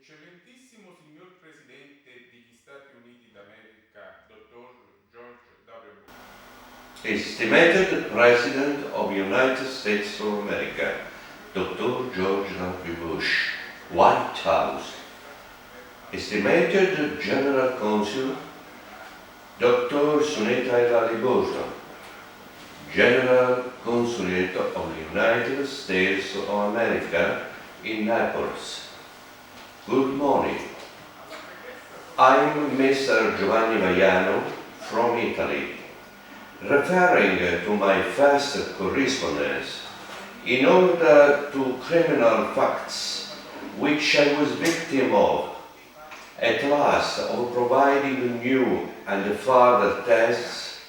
Eccellentissimo signor Presidente degli Stati Uniti d'America, dottor George W. Bush. Estimated President of the United States of America, Dr. George W. Bush, White House. Estimated General Consul, Dr. Sunita Lalibosa, General Consulate of the United States of America in Naples. Good morning. I'm Mr. Giovanni Vaiano from Italy. Referring to my first correspondence, in order to criminal facts which I was victim of, at last of providing new and further tests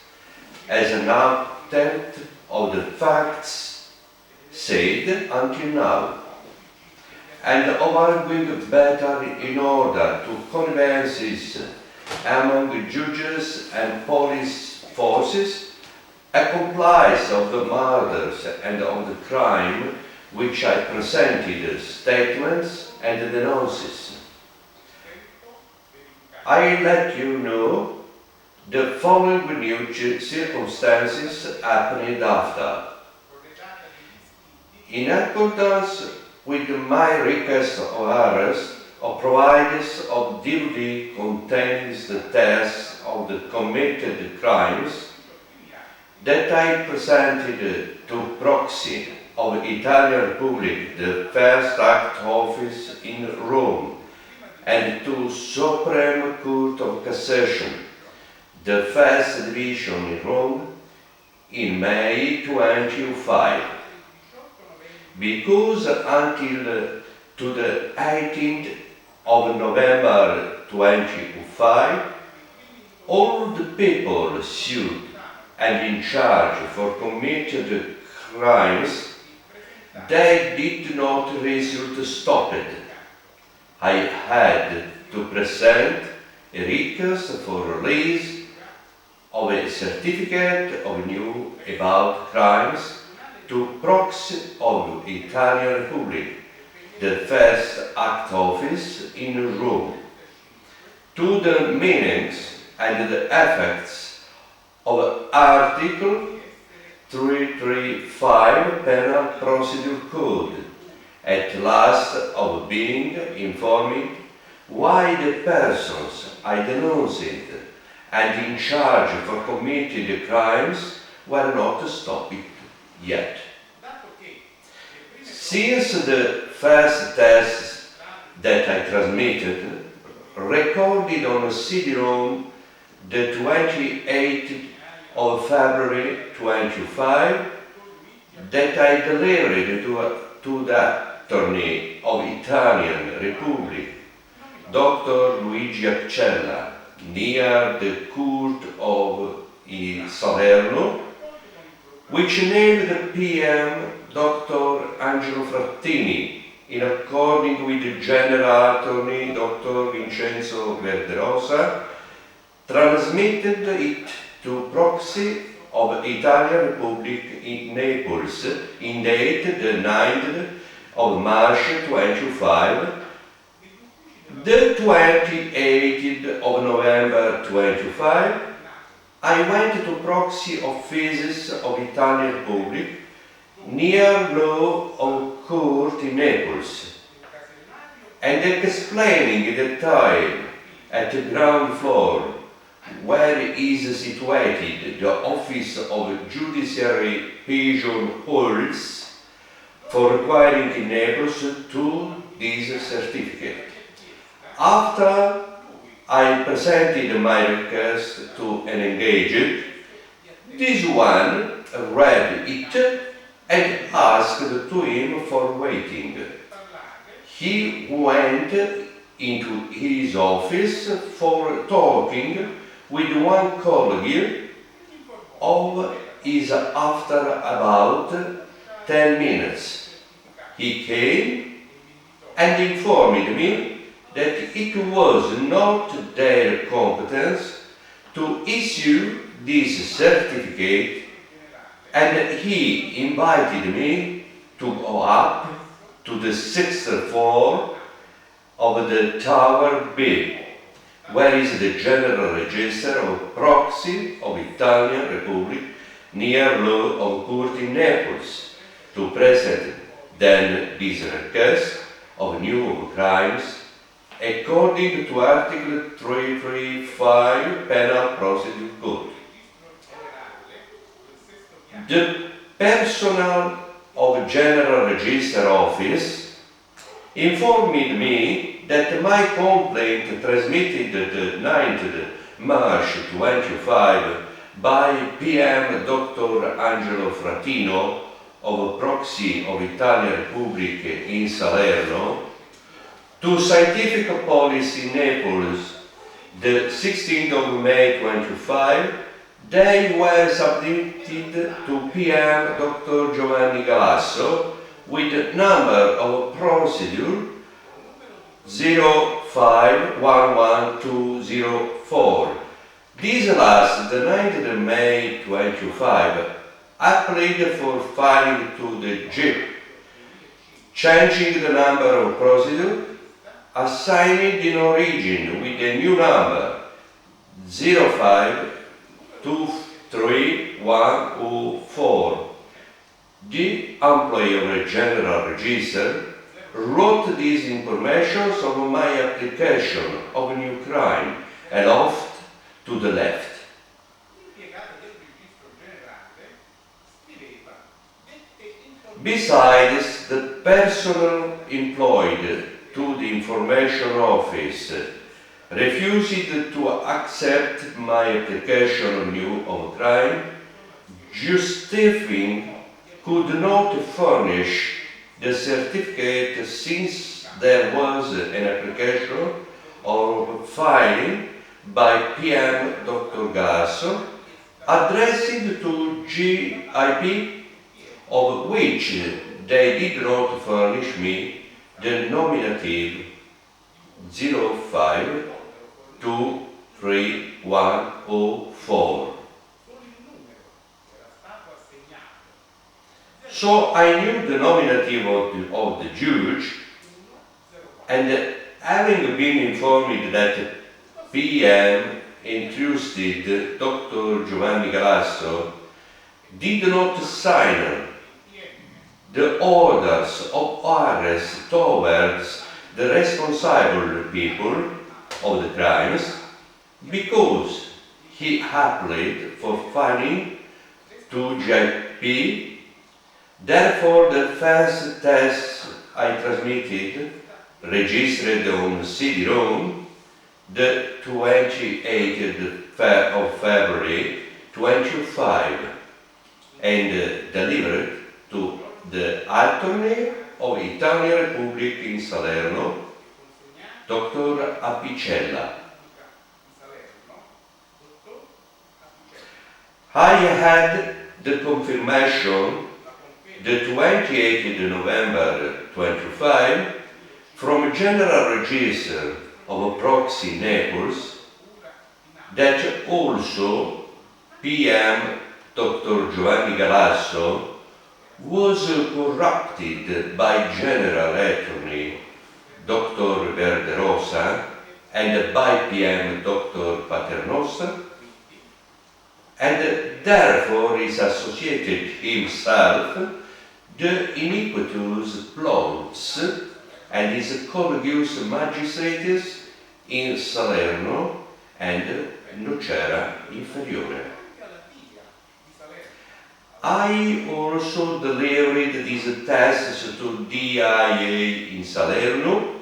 as an attempt of the facts said until now, and of arguing better in order to convince among judges and police forces accomplice of the murders and of the crime which I presented statements and denounces. I let you know the following new circumstances happened after. In accordance with my request of arrest, or provides of duty contains the tests of the committed crimes that I presented to proxy of Italian Republic, the First Act Office in Rome, and to Supreme Court of Cassation, the First Division in Rome, in May 2005. Because until to the 18th of November 2005, all the people sued and in charge for committed crimes, they did not result stopped. I had to present a request for release of a certificate of new about crimes to proxy of the Italian Republic, the First Act Office in Rome, to the meanings and the effects of Article 335 Penal Procedure Code, at last of being informed why the persons I denounced and in charge for committed crimes were not stopped yet. Since the first tests that I transmitted, recorded on CD-ROM the 28th of February 25, that I delivered to the Attorney of Italian Republic, Dr. Luigi Accella, near the Court of Salerno, which named the PM Dr. Angelo Frattini, in accordance with the General Attorney Dr. Vincenzo Verderosa, transmitted it to proxy of Italian Republic in Naples in date the 9th of March 25, the 28th of November 25, I went to proxy offices of Italian Republic near law of court in Naples, and explaining the time at the ground floor where is situated the office of judiciary pigeon holes for requiring in Naples to this certificate. After I presented my request to an engaged, this one read it and asked to him for waiting. He went into his office for talking with one colleague of his after about 10 minutes. He came and informed me that it was not their competence to issue this certificate, and he invited me to go up to the sixth floor of the Tower B, where is the General Register of Proxy of Italian Republic near law of court in Naples, to present then this request of new crimes according to Article 335 Penal Procedure Code. The personnel of General Register Office informed me that my complaint transmitted the 9th March 25 by PM Dr. Angelo Fratino of Proxy of Italian Republic in Salerno to Scientific Police in Naples the 16th of May 25, they were submitted to PM Dr. Giovanni Galasso with number of procedure 0511204. This last, the 9th of May 25, applied for filing to the JIP, changing the number of procedure, assigning in origin with a new number 0523104. The employee of the General Register wrote these information of my application of new crime and off to the left. Besides, the personnel employed to the information office refused to accept my application of new crime, justifying could not furnish the certificate since there was an application of filing by PM Dr. Galasso addressed to GIP, of which they did not furnish me the nominative 0523104. So I knew the nominative of the judge, and having been informed that PM entrusted Dr. Giovanni Galasso did not sign the orders of arrest towards the responsible people of the crimes, because he applied for filing to JP. Therefore, the first test I transmitted, registered on CD-ROM, the 28th of February 25, and delivered to the Attorney of Italian Republic in Salerno, Dr. Apicella. I had the confirmation the 28th of November 25 from General Register of Proxy Naples that also PM Dr. Giovanni Galasso was corrupted by General Attorney Dr. Verderosa and by PM Dr. Paternoster, and therefore is associated himself the iniquitous plots and his collegius magistrates in Salerno and Nocera Inferiore. I also delivered these tests to DIA in Salerno,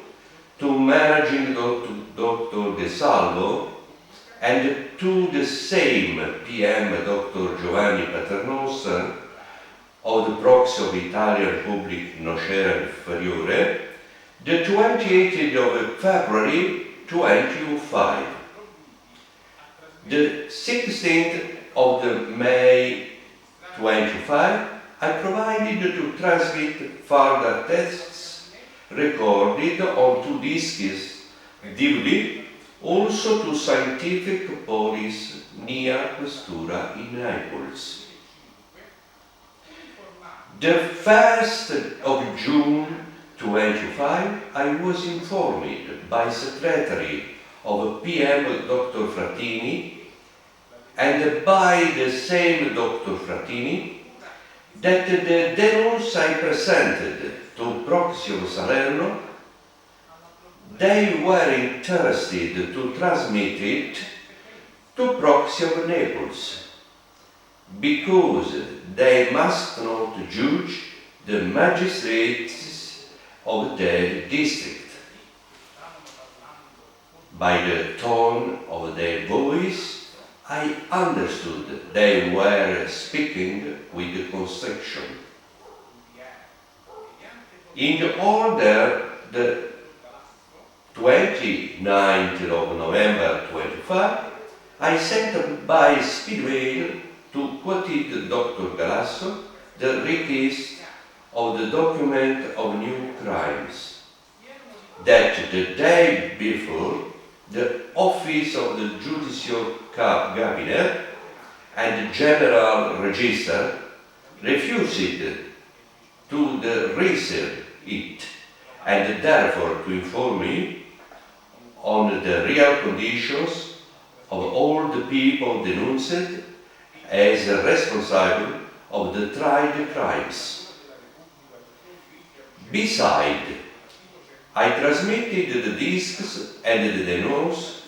to Managing Dr. De Salvo, and to the same PM Dr. Giovanni Paternoster of the Proxy of Italian Republic Nocera Inferiore, the 28th of February 25. The 16th of the May 25, I provided to transmit further tests recorded on 2 discs DVD, also to Scientific Police near Questura in Naples. The 1st of June 25, I was informed by Secretary of PM Dr. Frattini and by the same Dr. Frattini that the denounced I presented to Proxio Salerno, they were interested to transmit it to Proxio Naples, because they must not judge the magistrates of their district. By the tone of their voice, I understood they were speaking with constriction. In order, the 29th of November 25, I sent by speedmail to quoted Dr. Galasso the request of the document of new crimes, that the day before the Office of the Judicial Cabinet and the General Register refused to receive it, and therefore to inform me on the real conditions of all the people denounced as responsible of the tried crimes. Besides, I transmitted the discs and the notes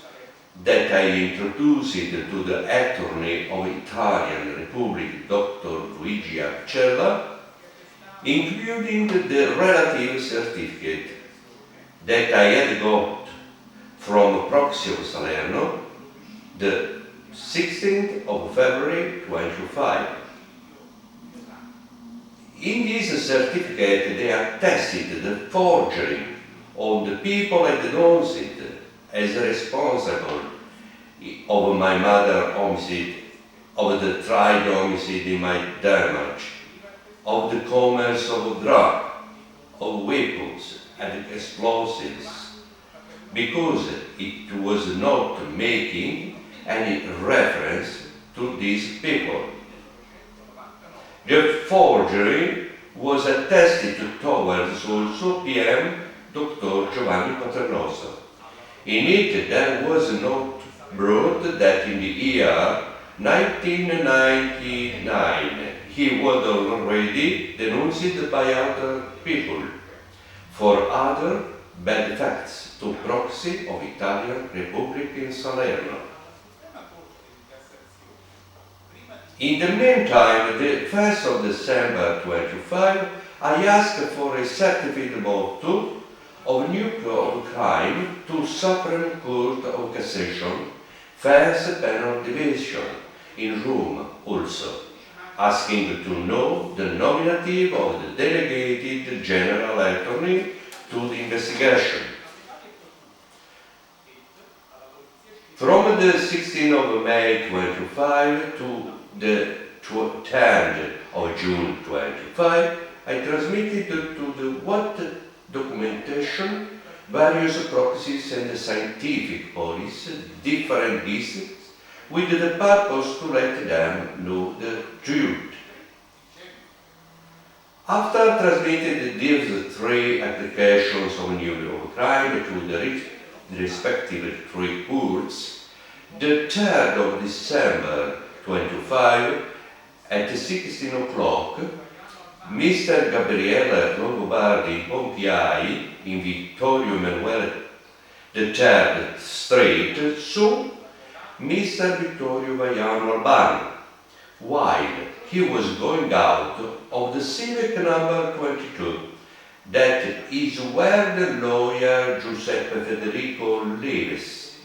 that I introduced to the Attorney of Italian Republic, Dr. Luigi Accella, including the relative certificate that I had got from Proxio Salerno the 16th of February 25. In this certificate they attested the forgery of the people I denounced as responsible of my mother's homicide, of the tried homicide in my damage, of the commerce of drugs, of weapons and explosives, because it was not making any reference to these people. The forgery was attested towards also PM Dr. Giovanni Paternoster. In it there was a note brought that in the year 1999 he was already denounced by other people for other bad facts to Proxy of Italian Republic in Salerno. In the meantime, the 1st of December 25, I asked for a certificate of new crime to Supreme Court of Cassation, First Penal Division, in Rome also, asking to know the nominative of the delegated general attorney to the investigation. From the 16th of May 25 to the 10th of June 25, I transmitted to the what documentation various proxies and scientific police, different districts, with the purpose to let them know the truth. After transmitting these three applications of new crime to the respective three courts, the 3rd of December 25, at 16 o'clock, Mr. Gabriele Longobardi Pompiai in Vittorio Emanuele III Street saw Mr. Vittorio Vaiano Albano while he was going out of the civic number 22, that is where the lawyer Giuseppe Federico lives.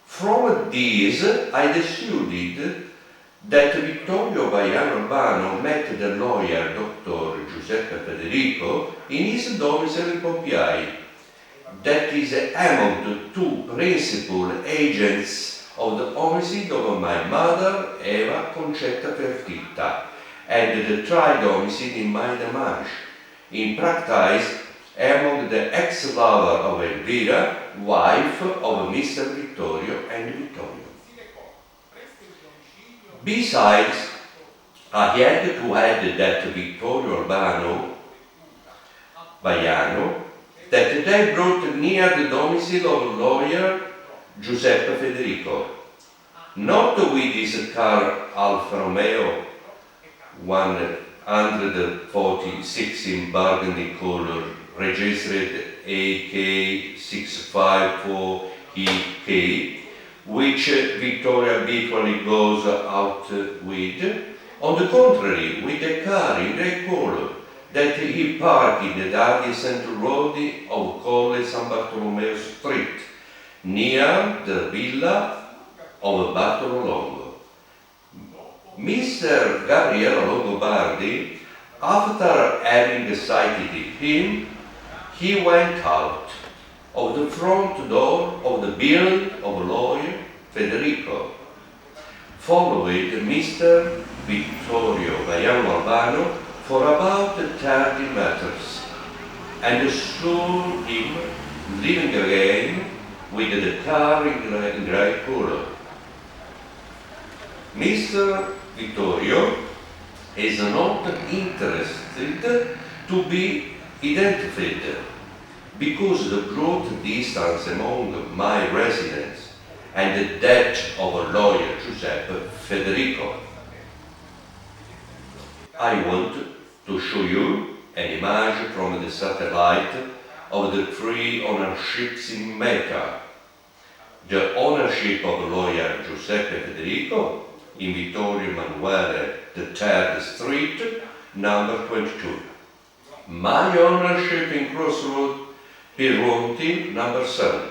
From this, I decided that Vittorio Vaiano Albano met the lawyer Dr. Giuseppe Federico in his domicile in Pompiai, that is among the two principal agents of the homicide of my mother, Eva Concetta Fertitta, and the tried homicide in my damage, in practice among the ex-lover of Elvira, wife of Mr. Vittorio and Vittorio. Besides, I had to add that Vittorio Albano Vaiano that they brought near the domicile of lawyer Giuseppe Federico, not with his car Alfa Romeo 146 in burgundy color, registered AK654EK, which Victoria habitually goes out with. On the contrary, with a car in grey color that he parked in the adjacent road of Colle San Bartolomeo Street, near the villa of Bartolo Longo. Mr. Gabriele Longobardi, after having sighted him, he went out of the front door of the building of lawyer Federico, followed Mr. Vittorio Vaiano Albano for about 30 meters, and saw him leaving again with the car in grey color. Mr. Vittorio is not interested to be identified because the broad distance among my residence and the death of lawyer Giuseppe Federico. I want to show you an image from the satellite of the three ownerships in Mecca. The ownership of lawyer Giuseppe Federico in Vittorio Emanuele III Street, number 22. My ownership in Crossroad Pirronti, number 7,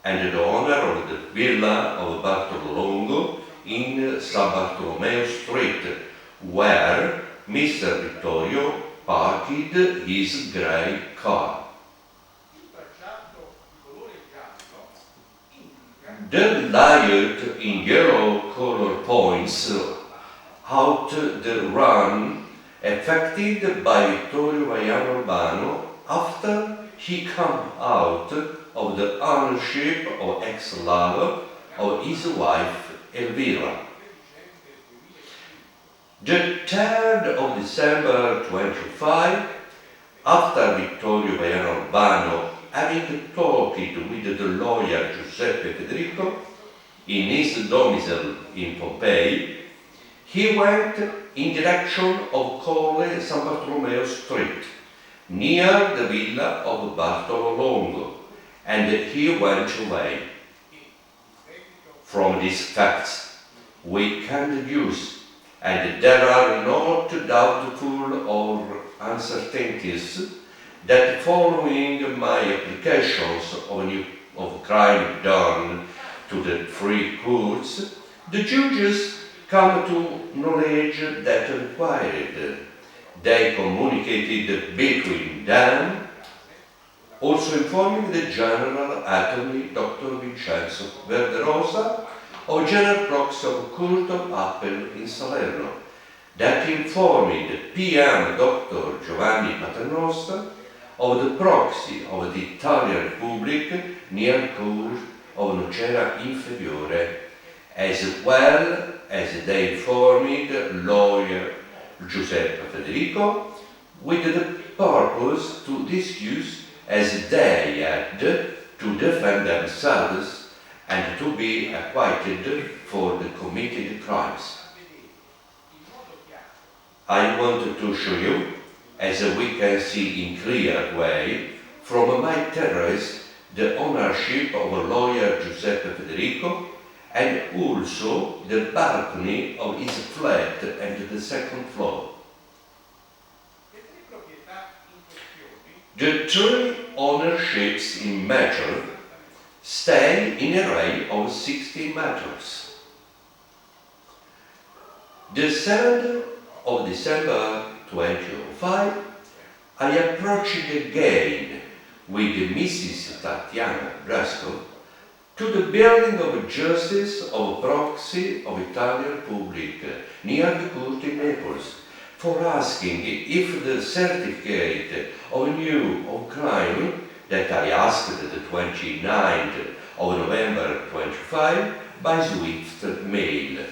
and the owner of the villa of Bartolo Longo in San Bartolomeo Street, where Mr. Vittorio parked his grey car. The light in yellow color points out the run effected by Vittorio Vaiano Urbano after he came out of the ownership of ex-lover of his wife Elvira. The 3rd of December 25, after Vittorio Vaiano Urbano having talked with the lawyer Giuseppe Federico in his domicile in Pompeii, he went in direction of Colle San Bartolomeo Street, near the villa of Bartolo Longo, and he went away. From these facts, we can deduce, and there are no doubtful or uncertainties, that following my applications of crime done to the three courts, the judges come to knowledge that required. They communicated between them, also informing the General Attorney Dr. Vincenzo Verderosa of General Prox of Court of Appel in Salerno, that informed PM Dr. Giovanni Paternoster of the proxy of the Italian Republic near Court of Nocera Inferiore, as well as they informed lawyer Giuseppe Federico with the purpose to discuss as they had to defend themselves and to be acquitted for the committed crimes. I wanted to show you, as we can see in clear way, from my terrace the ownership of lawyer Giuseppe Federico, and also the balcony of his flat and the second floor. The three ownerships in measure stay in an array of 60 meters. The 7th of December 2005, I approached again with Mrs. Tatiana Brasco to the building of justice of proxy of Italian Republic near the court in Naples for asking if the certificate of new of crime that I asked the 29th of November 25 by Swift mail.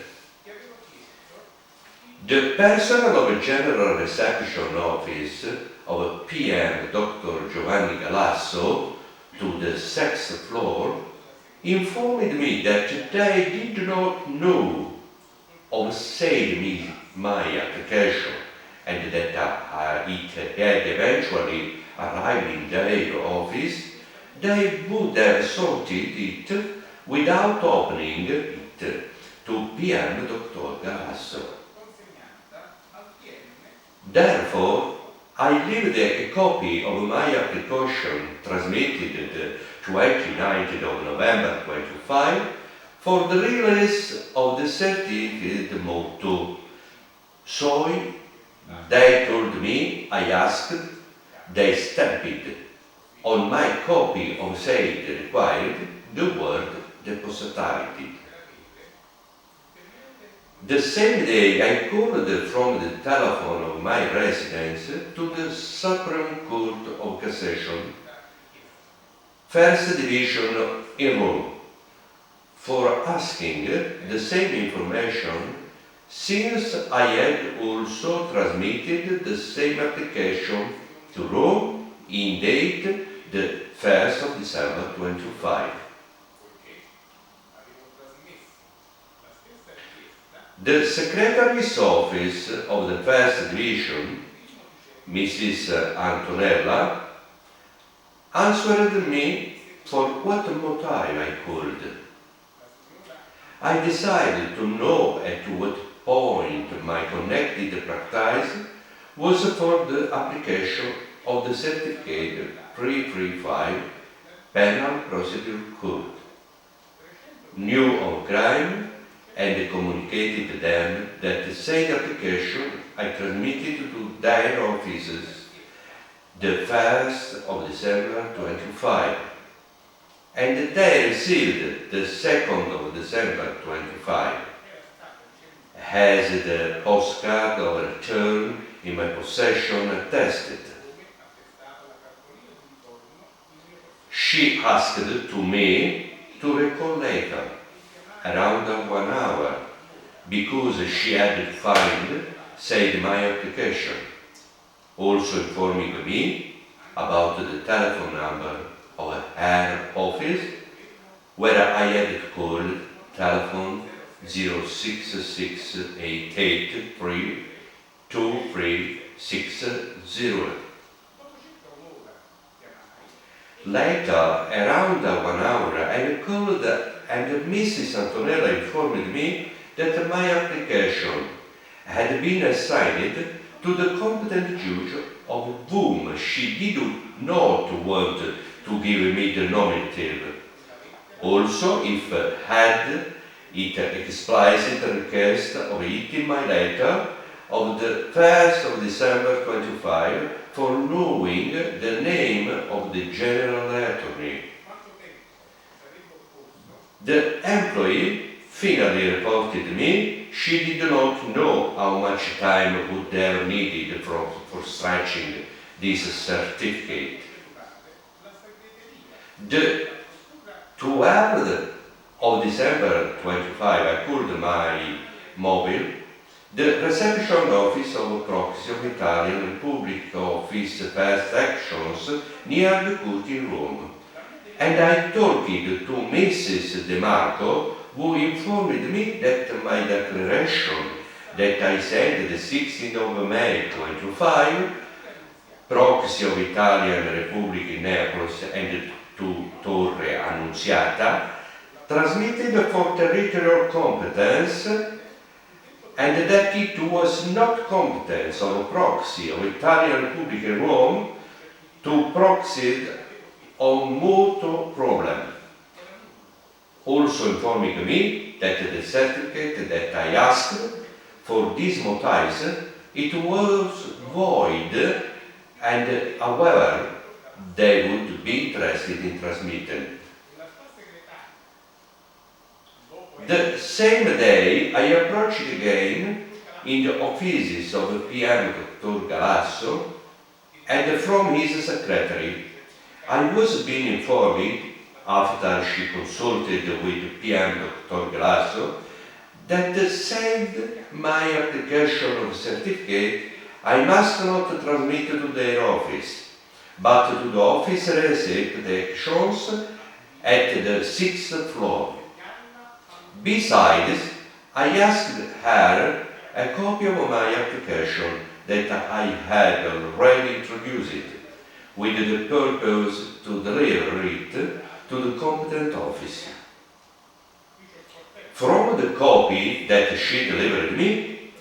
The personnel of a general reception office of PM Dr. Giovanni Galasso to the sixth floor informed me that they did not know of sending my application and that it had eventually arrived in their office. They would have sorted it without opening it to PM Dr. Galasso. Therefore, I leave a copy of my application transmitted the 29th of November 25 for the release of the certificate motto. So they told me, I asked, they stamped on my copy of said required the word depositarity. The same day I called from the telephone of my residence to the Supreme Court of Cassation, First Division in Rome, for asking the same information, since I had also transmitted the same application to Rome in date the 1st of December 25. The Secretary's Office of the First Division, Mrs. Antonella, answered me for what motive I called. I decided to know at what point my connected practice was for the application of the Certificate 335 Penal Procedure Code. Knew of crime and communicated them that the said application I transmitted to their offices the 1st of December 25, and they received the 2nd of December 25. Has the postcard of return in my possession attested. She asked to me to recall later, around 1 hour, because she had found, said my application, also informing me about the telephone number of her office, where I had called telephone 06688323660. Later, around 1 hour, I called and Mrs. Antonella informed me that my application had been assigned to the competent judge of whom she did not want to give me the nominative. Also, if had it explicit request of it in my letter of the 1st of December 25 for knowing the name of the General Attorney. The employee finally reported me she did not know how much time would have needed for stretching this certificate. The 12th of December 25, I called my mobile, the reception office of Proxy of Italian Republic Office First Actions near the court in Rome, and I talked to Mrs. De Marco, who informed me that my declaration that I sent the 16th of May 25, Proxy of Italian Republic in Naples and to Torre Annunziata, transmitted for territorial competence, and that it was not competence of Proxy of Italian Republic in Rome to proceed on motor problem. Also informing me that the certificate that I asked for these motives, it was void, and however, they would be interested in transmitting. The same day, I approached again in the offices of PM Dr. Galasso, and from his secretary, I was being informed, after she consulted with PM Dr. Galasso, that saved my application of certificate I must not transmit to their office, but to the office receptions at the 6th floor. Besides, I asked her a copy of my application that I had already introduced, with the purpose to deliver it to the competent office. From the copy that she delivered me,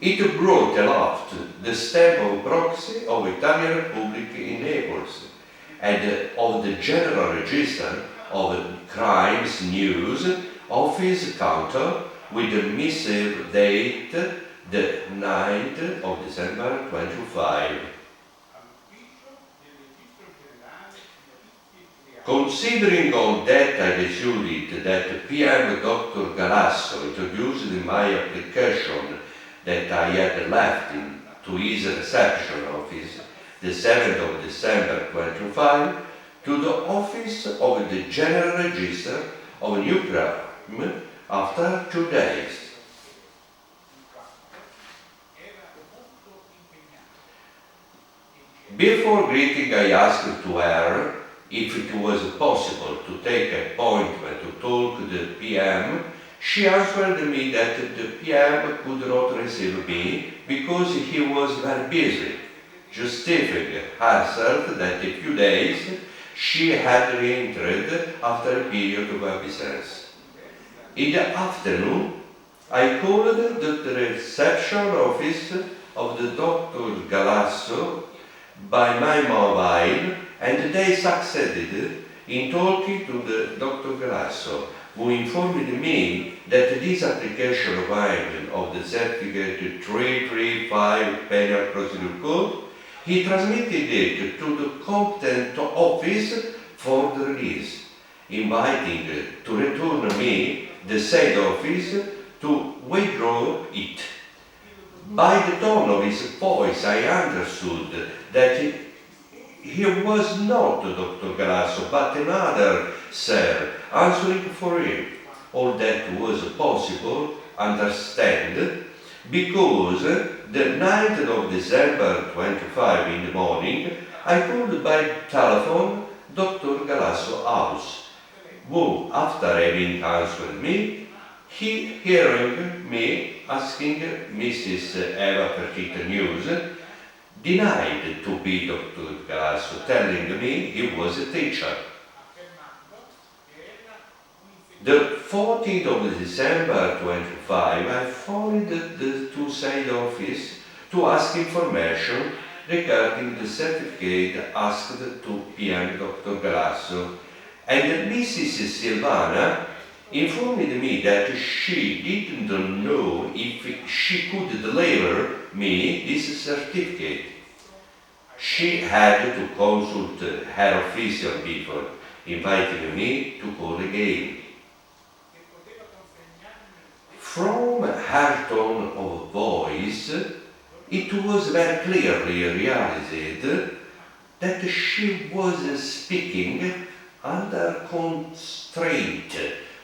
it brought aloft the stamp of proxy of Italian Republic in Naples and of the General Register of Crimes News Office Counter with the missive date the 9th of December 25. Considering all that, I decided that PM Dr. Galasso introduced in my application that I had left to his reception office the 7th of December 25 to the office of the General Register of New Crime after 2 days. Before greeting, I asked to her if it was possible to take an appointment to talk to the PM. She answered me that the PM could not receive me because he was very busy, justifying herself that a few days she had re-entered after a period of absence. In the afternoon, I called the reception office of the Dr. Galasso by my mobile, and they succeeded in talking to the Dr. Galasso, who informed me that this application of mine of the certificate 335 Penal Procedure Code, he transmitted it to the competent office for the release, inviting to return me the said office to withdraw it. By the tone of his voice, I understood that he was not Dr. Galasso, but another sir answering for him. All that was possible, understand, because the 9th of December 25 in the morning, I called by telephone Dr. Galasso house, who, after having answered me, he hearing me asking Mrs. Eva Pertita News, denied to be Dr. Galasso, telling me he was a teacher. The 14th of December 25, I phoned the two-side office to ask information regarding the certificate asked to PM Dr. Galasso, and Mrs. Silvana informed me that she didn't know if she could deliver me this certificate. She had to consult her official before inviting me to call again. From her tone of voice, it was very clearly realized that she was speaking under constraint,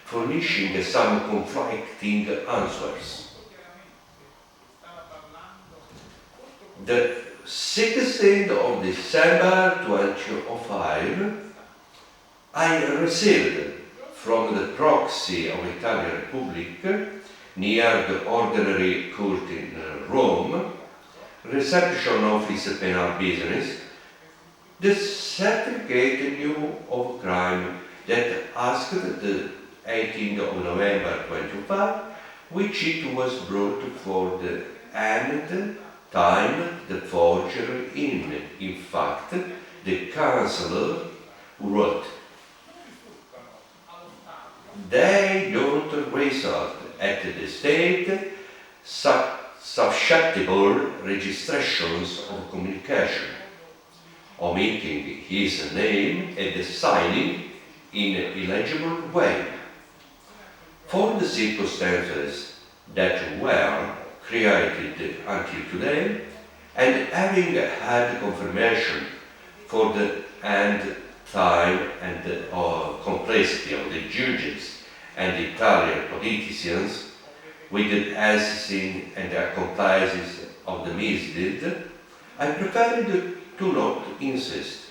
furnishing some conflicting answers. The 16th of December 2005, I received from the proxy of Italian Republic near the ordinary court in Rome, reception office penal business, the certificate new of crime that asked the 18th of November 25, which it was brought for the end time the forgery in fact, the counsellor wrote, they don't result at the state susceptible registrations of communication, omitting his name and signing in an illegible way. For the circumstances that were created until today, and having had confirmation for the end time and complexity of the judges and Italian politicians, with the assassin and the accomplices of the misdeed, I preferred to not insist,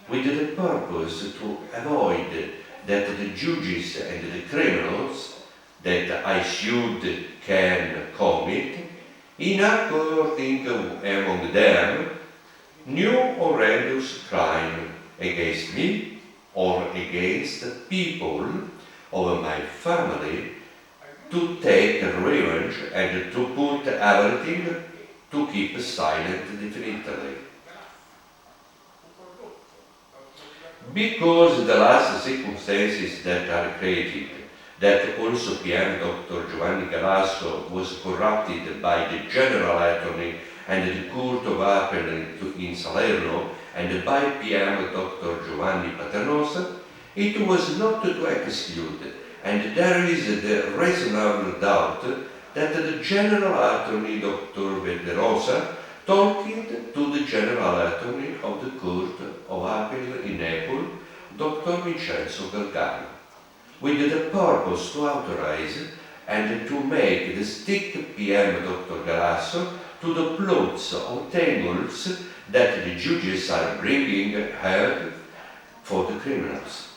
with the purpose to avoid that the judges and the criminals that I should can commit, in according among them, new horrendous crime against me or against people of my family, to take revenge and to put everything to keep silent definitely. Because the last circumstances that are created, that also PM Dr. Giovanni Galasso was corrupted by the General Attorney and the Court of Appeal in Salerno and by PM Dr. Giovanni Paternosa, it was not to exclude, and there is the reasonable doubt that the General Attorney Dr. Verderosa talked to the General Attorney of the Court of Appeal in Naples, Dr. Vincenzo Galgano, with the purpose to authorize and to make the stick PM Dr. Galasso to the plots or tangles that the judges are bringing ahead for the criminals.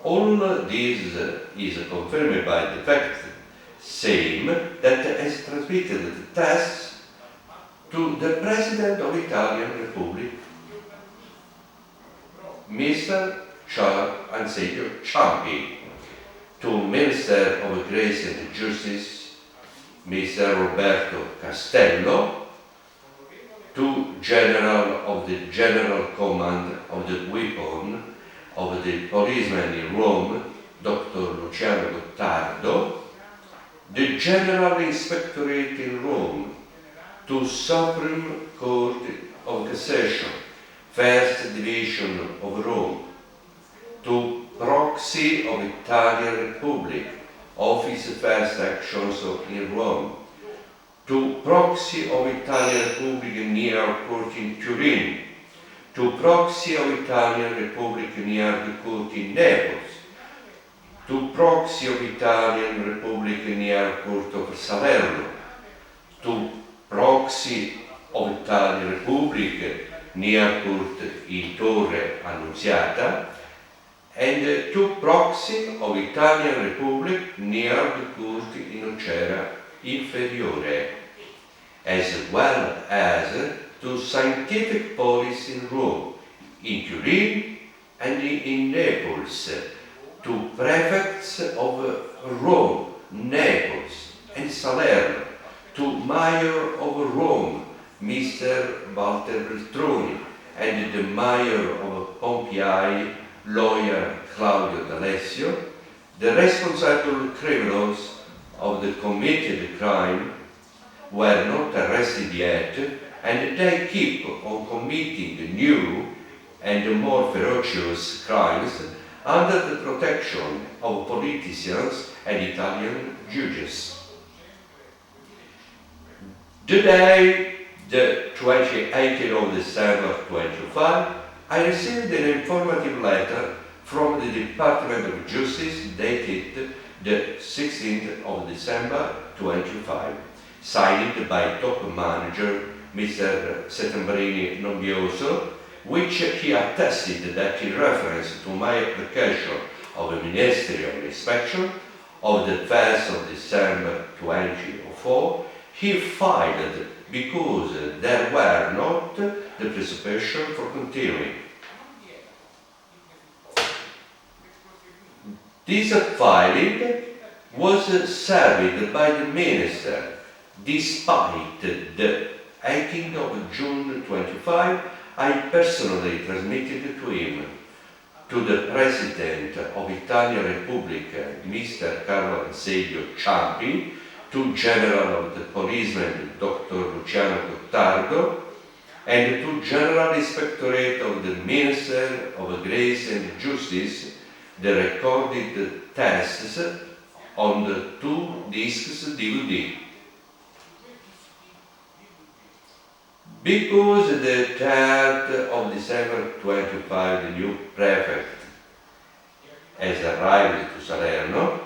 All this is confirmed by the fact same that has transmitted the tasks to the President of Italian Republic, Mr. Anselmo Ciampi, to Minister of Grace and Justice, Mr. Roberto Castello, to General of the General Command of the Weapon of the Policemen in Rome, Dr. Luciano Gottardo, the General Inspectorate in Rome, to Supreme Court of Cassation, First Division of Rome, to Proxy of Italian Republic, Office First Actions in Rome, to Proxy of Italian Republic near Court in Turin, to Proxy of Italian Republic near the Court in Naples, to Proxy of Italian Republic near Court of Salerno, to Proxy of Italian Republic near Court in Torre Annunziata, and to Proxy of Italian Republic near the Court in Nocera Inferiore, as well as to Scientific Police in Rome, in Turin and in Naples, to Prefects of Rome, Naples and Salerno, to Mayor of Rome, Mr. Walter Beltroni, and the Mayor of Pompeii, lawyer Claudio D'Alessio, the responsible criminals of the committed crime were not arrested yet, and they keep on committing new and more ferocious crimes under the protection of politicians and Italian judges. Today, the 28th of December 25, I received an informative letter from the Department of Justice dated the 16th of December 25, signed by top manager Mr. Settembrini Nobbioso, which he attested that in reference to my application of a ministerial inspection of the 1st of December 2004, he filed because there were not the presupposition for continuing. This filing was served by the minister despite the 18th of June 25, I personally transmitted to him, to the President of Italian Republic, Mr. Carlo Anselmo Ciampi, to General of the Policemen, Dr. Luciano Gottardo, and to General Inspectorate of the Minister of Grace and Justice, the recorded tests on the 2 discs DVD. Because the 3rd of December 25, the new prefect has arrived to Salerno,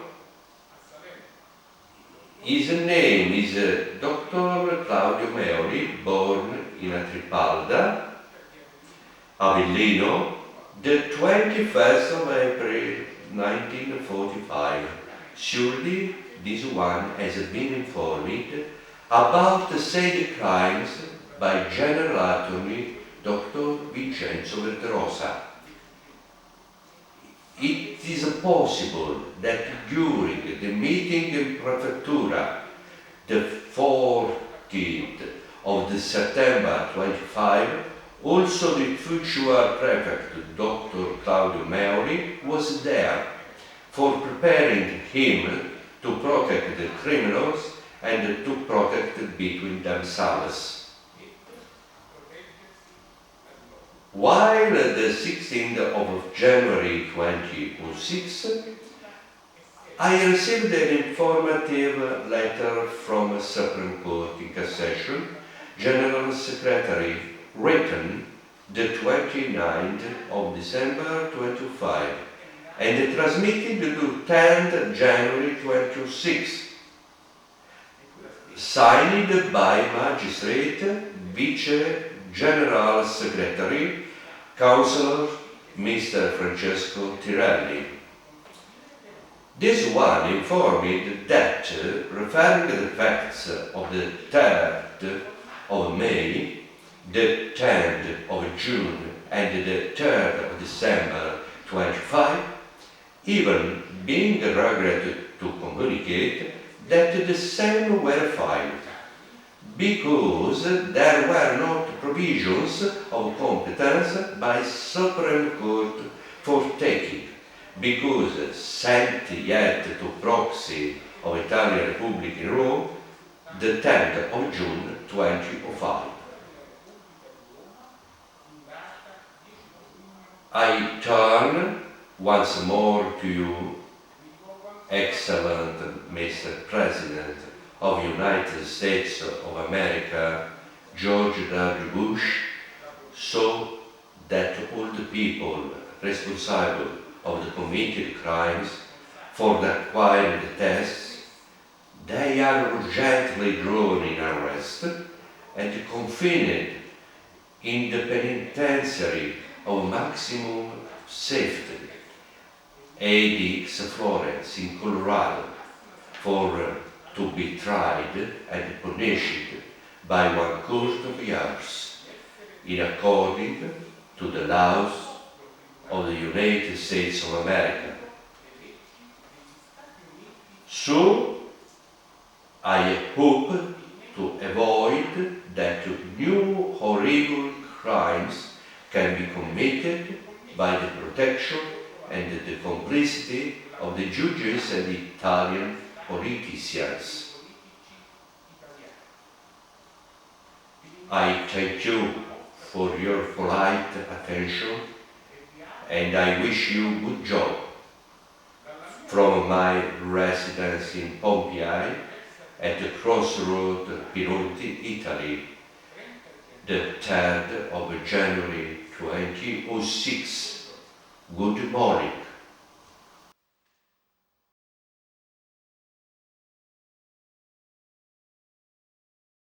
His name is Dr. Claudio Meoli, born in Tripalda, Avellino, the 21st of April 1945. Surely this one has been informed about the said crimes by General Attorney Dr. Vincenzo Verderosa. It is possible that during the meeting in Prefectura, the 14th of the September 25, also the future prefect, Dr. Claudio Meoli, was there for preparing him to protect the criminals and to protect between themselves. While the 16th of January 2006, I received an informative letter from Supreme Court in Cassation, General Secretary, written the 29th of December 25, and transmitted to 10th January 26, signed by Magistrate, Vice General Secretary, Councillor Mr. Francesco Tirelli. This one informed that, referring to the facts of the 3rd of May, the 10th of June, and the 3rd of December 25, even being regretted to communicate that the same were filed, because there were not provisions of competence by Supreme Court for taking, because sent yet to proxy of Italian Republic in Rome, the 10th of June 2005. I turn once more to you, excellent Mr. President of the United States of America, George W. Bush, so that all the people responsible of the committed crimes for the acquired tests, they are urgently drawn in arrest and confined in the penitentiary of maximum safety, ADX Florence in Colorado, for to be tried and punished by one court of years, in accordance to the laws of the United States of America. So, I hope to avoid that new horrible crimes can be committed by the protection and the complicity of the judges and the Italian politicians. I thank you for your polite attention, and I wish you good job. From my residence in Pompeii at the crossroad Pinoti, Italy, the 3rd of January 2006. Good morning.